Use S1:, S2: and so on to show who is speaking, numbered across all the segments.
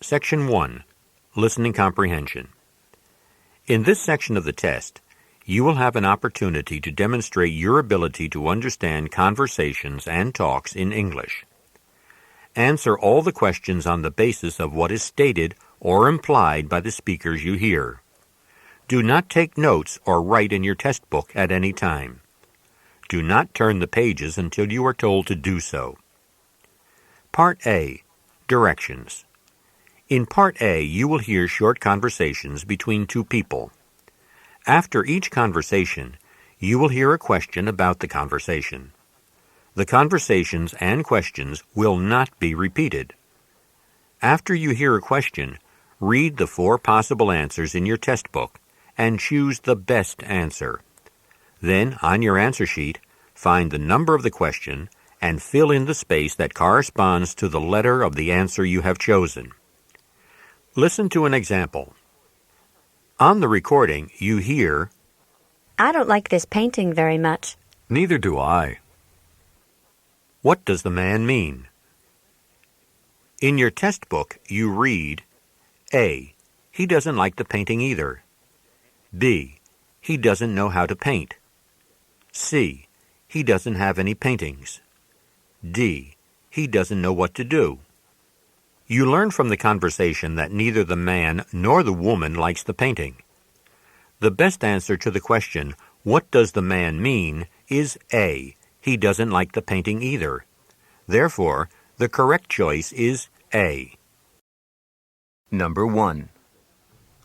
S1: Section 1. Listening Comprehension. In this section of the test, you will have an opportunity to demonstrate your ability to understand conversations and talks in English. Answer all the questions on the basis of what is stated or implied by the speakers you hear. Do not take notes or write in your test book at any time. Do not turn the pages until you are told to do so. Part A. Directions. In Part A, you will hear short conversations between two people. After each conversation, you will hear a question about the conversation. The conversations and questions will not be repeated. After you hear a question, read the 4 possible answers in your test book and choose the best answer. Then, on your answer sheet, find the number of the question and fill in the space that corresponds to the letter of the answer you have chosen. Listen to an example. On the recording, you hear,
S2: I don't like this painting very much.
S3: Neither do I.
S1: What does the man mean? In your test book, you read, A. He doesn't like the painting either. B. He doesn't know how to paint. C. He doesn't have any paintings. D. He doesn't know what to do. You learn from the conversation that neither the man nor the woman likes the painting. The best answer to the question, what does the man mean, is A. He doesn't like the painting either. Therefore, the correct choice is A.
S3: Number 1.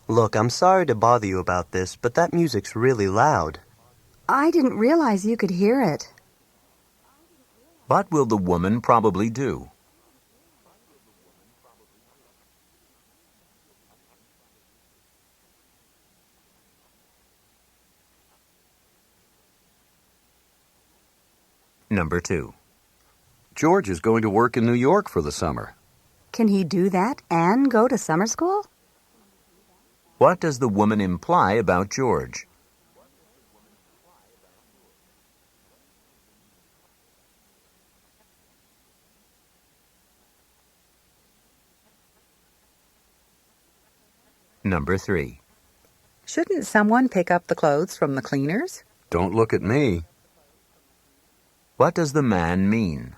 S4: Look, I'm sorry to bother you about this, but that music's really loud.
S5: I didn't realize you could hear it.
S3: What will the woman probably do? Number 2. George is going to work in New York for the summer.
S5: Can he do that and go to summer school?
S3: What does the woman imply about George? Number 3.
S6: Shouldn't someone pick up the clothes from the cleaners?
S3: Don't look at me. What does the man mean?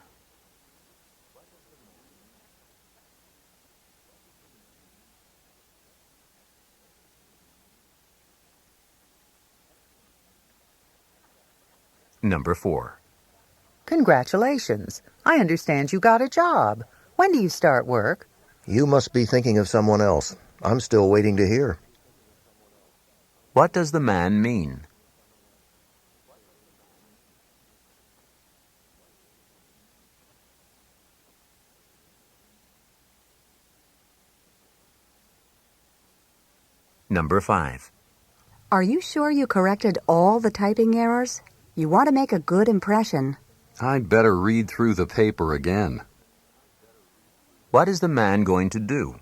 S3: Number 4.
S6: Congratulations. I understand you got a job. When do you start work?
S7: You must be thinking of someone else. I'm still waiting to hear.
S3: What does the man mean? Number 5.
S5: Are you sure you corrected all the typing errors? You want to make a good impression.
S3: I'd better read through the paper again. What is the man going to do?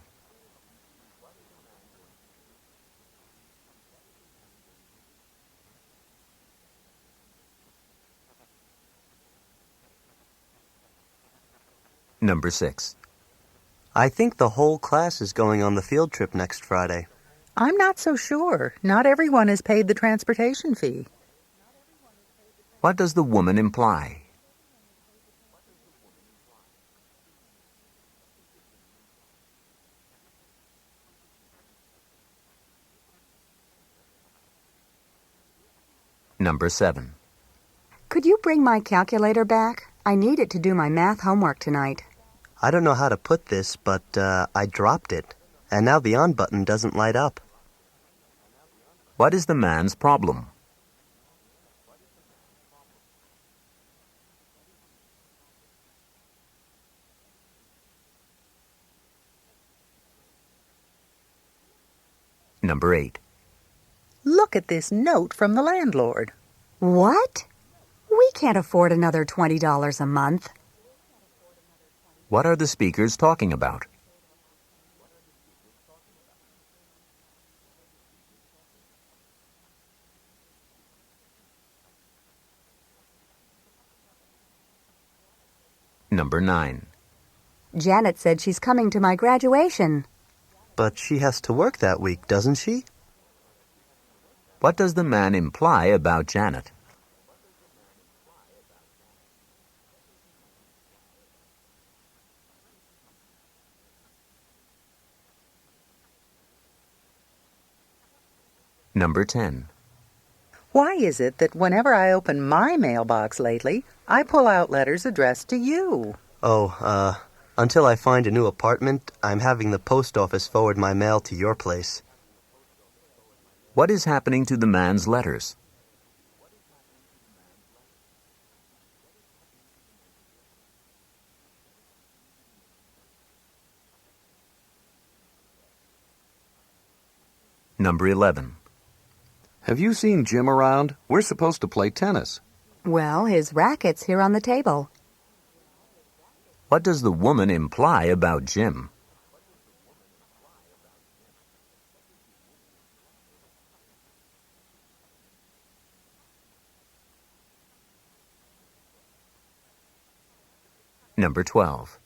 S3: Number 6.
S4: I think the whole class is going on the field trip next Friday.
S6: I'm not so sure. Not everyone has paid the transportation fee.
S3: What does the woman imply? Number 7.
S5: Could you bring my calculator back? I need it to do my math homework tonight.
S4: I don't know how to put this, but I dropped it, and now the on button doesn't light up.
S3: What is the man's problem? Number 8.
S6: Look at this note from the landlord.
S5: What? We can't afford another $20 a month.
S3: What are the speakers talking about? Number 9.
S5: Janet said she's coming to my graduation.
S4: But she has to work that week, doesn't she?
S1: What does the man imply about Janet? Number 10.
S6: Why is it that whenever I open my mailbox lately, I pull out letters addressed to you?
S4: Until I find a new apartment, I'm having the post office forward my mail to your place.
S1: What is happening to the man's letters? Number 11.
S3: Have you seen Jim around? We're supposed to play tennis.
S5: Well, his racket's here on the table.
S1: What does the woman imply about Jim? Number 12.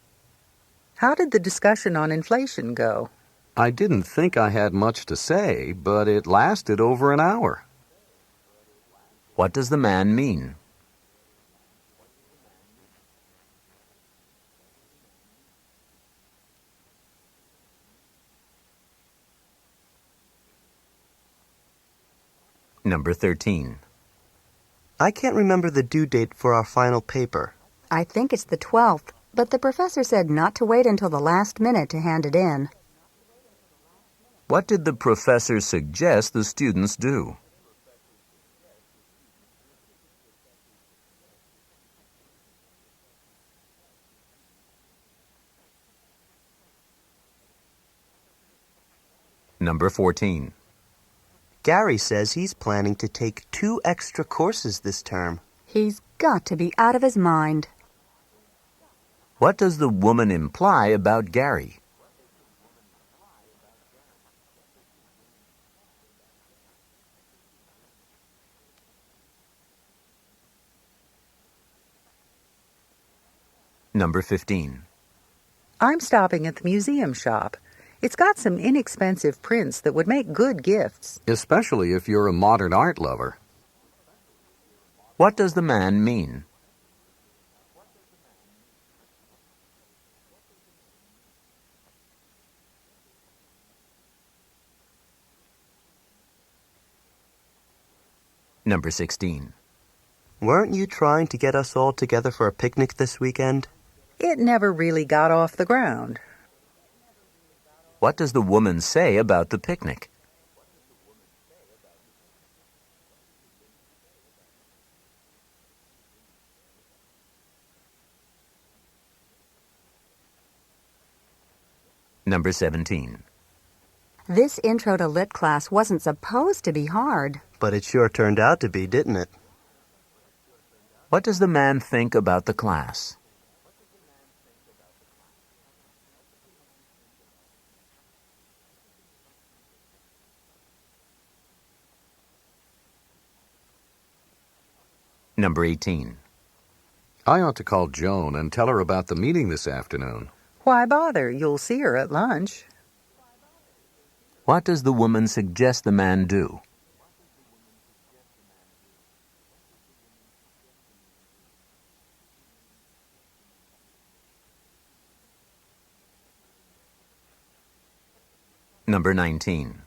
S6: How did the discussion on inflation go?
S3: I didn't think I had much to say, but it lasted over an hour.
S1: What does the man mean? Number 13.
S4: I can't remember the due date for our final paper.
S5: I think it's the 12th, but the professor said not to wait until the last minute to hand it in.
S1: What did the professor suggest the students do? Number 14.
S4: Gary says he's planning to take 2 extra courses this term.
S5: He's got to be out of his mind.
S1: What does the woman imply about Gary? Number 15.
S6: I'm stopping at the museum shop. It's got some inexpensive prints that would make good gifts.
S3: Especially if you're a modern art lover.
S1: What does the man mean? Number 16.
S4: Weren't you trying to get us all together for a picnic this weekend?
S6: It never really got off the ground.
S1: What does the woman say about the picnic? Number 17.
S5: This Intro to Lit class wasn't supposed to be hard.
S4: But it sure turned out to be, didn't it?
S1: What does the man think about the class? Number 18.
S3: I ought to call Joan and tell her about the meeting this afternoon.
S6: Why bother? You'll see her at lunch.
S1: What does the woman suggest the man do? Number 19.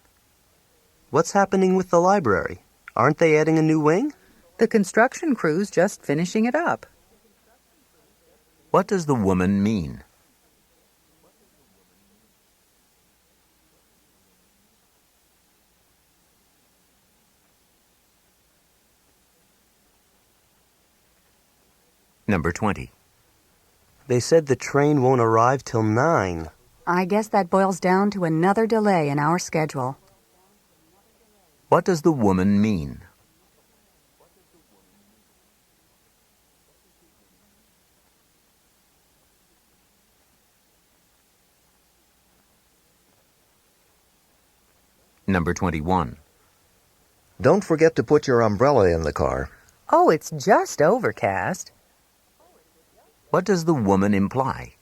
S4: What's happening with the library? Aren't they adding a new wing?
S6: The construction crew's just finishing it up.
S1: What does the woman mean? Number 20.
S4: They said the train won't arrive till 9.
S5: I guess that boils down to another delay in our schedule.
S1: What does the woman mean? Number 21.
S7: Don't forget to put your umbrella in the car.
S6: Oh, it's just overcast.
S1: What does the woman imply?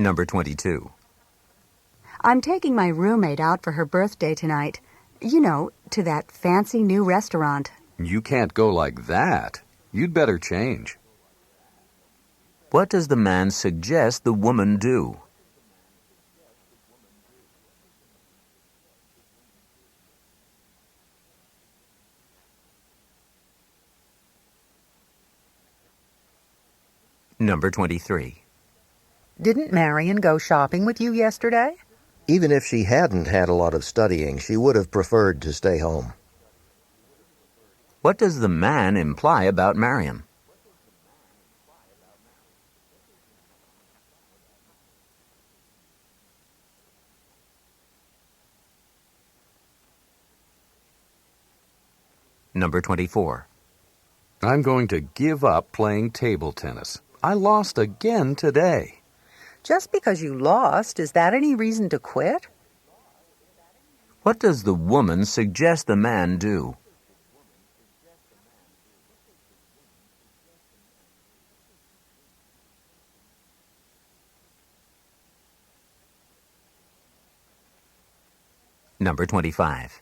S3: Number 22.
S5: I'm taking my roommate out for her birthday tonight. You know, to that fancy new restaurant.
S3: You can't go like that. You'd better change. What does the man suggest the woman do? Number 23.
S6: Didn't Marion go shopping with you yesterday?
S7: Even if she hadn't had a lot of studying, she would have preferred to stay home.
S3: What does the man imply about Mariam? Number 24. I'm going to give up playing table tennis. I lost again today.
S6: Just because you lost, is that any reason to quit?
S3: What does the woman suggest the man do? Number 25.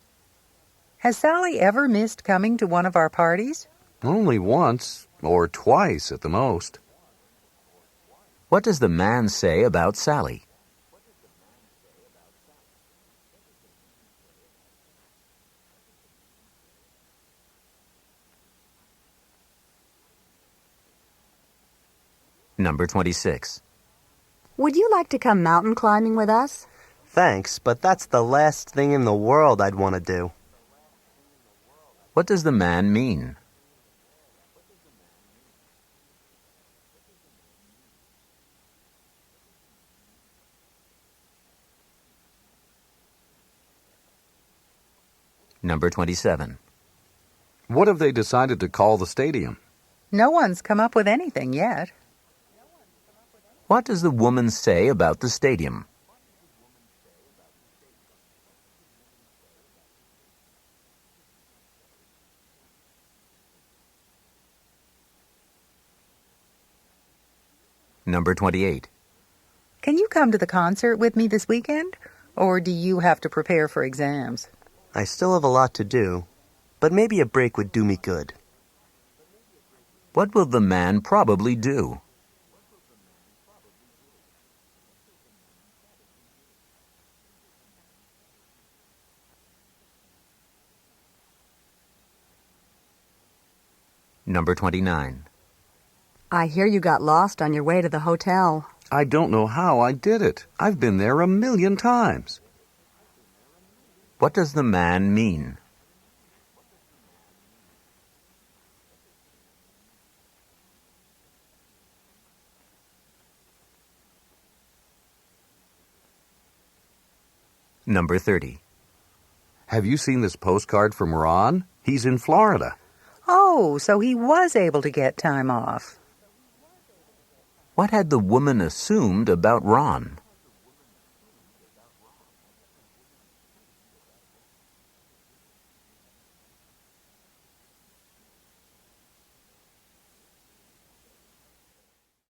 S6: Has Sally ever missed coming to one of our parties?
S3: Only once, or twice at the most. What does the man say about Sally? Number 26.
S5: Would you like to come mountain climbing with us?
S4: Thanks, but that's the last thing in the world I'd want to do.
S3: What does the man mean? Number 27. What have they decided to call the stadium?
S6: No one's come up with anything yet.
S3: What does the woman say about the stadium? Number 28.
S6: Can you come to the concert with me this weekend? Or do you have to prepare for exams?
S4: I still have a lot to do, but maybe a break would do me good.
S3: What will the man probably do? Number 29.
S5: I hear you got lost on your way to the hotel.
S8: I don't know how I did it. I've been there 1,000,000 times.
S3: What does the man mean? Number 30.
S8: Have you seen this postcard from Ron? He's in Florida.
S6: Oh, so he was able to get time off.
S3: What had the woman assumed about Ron?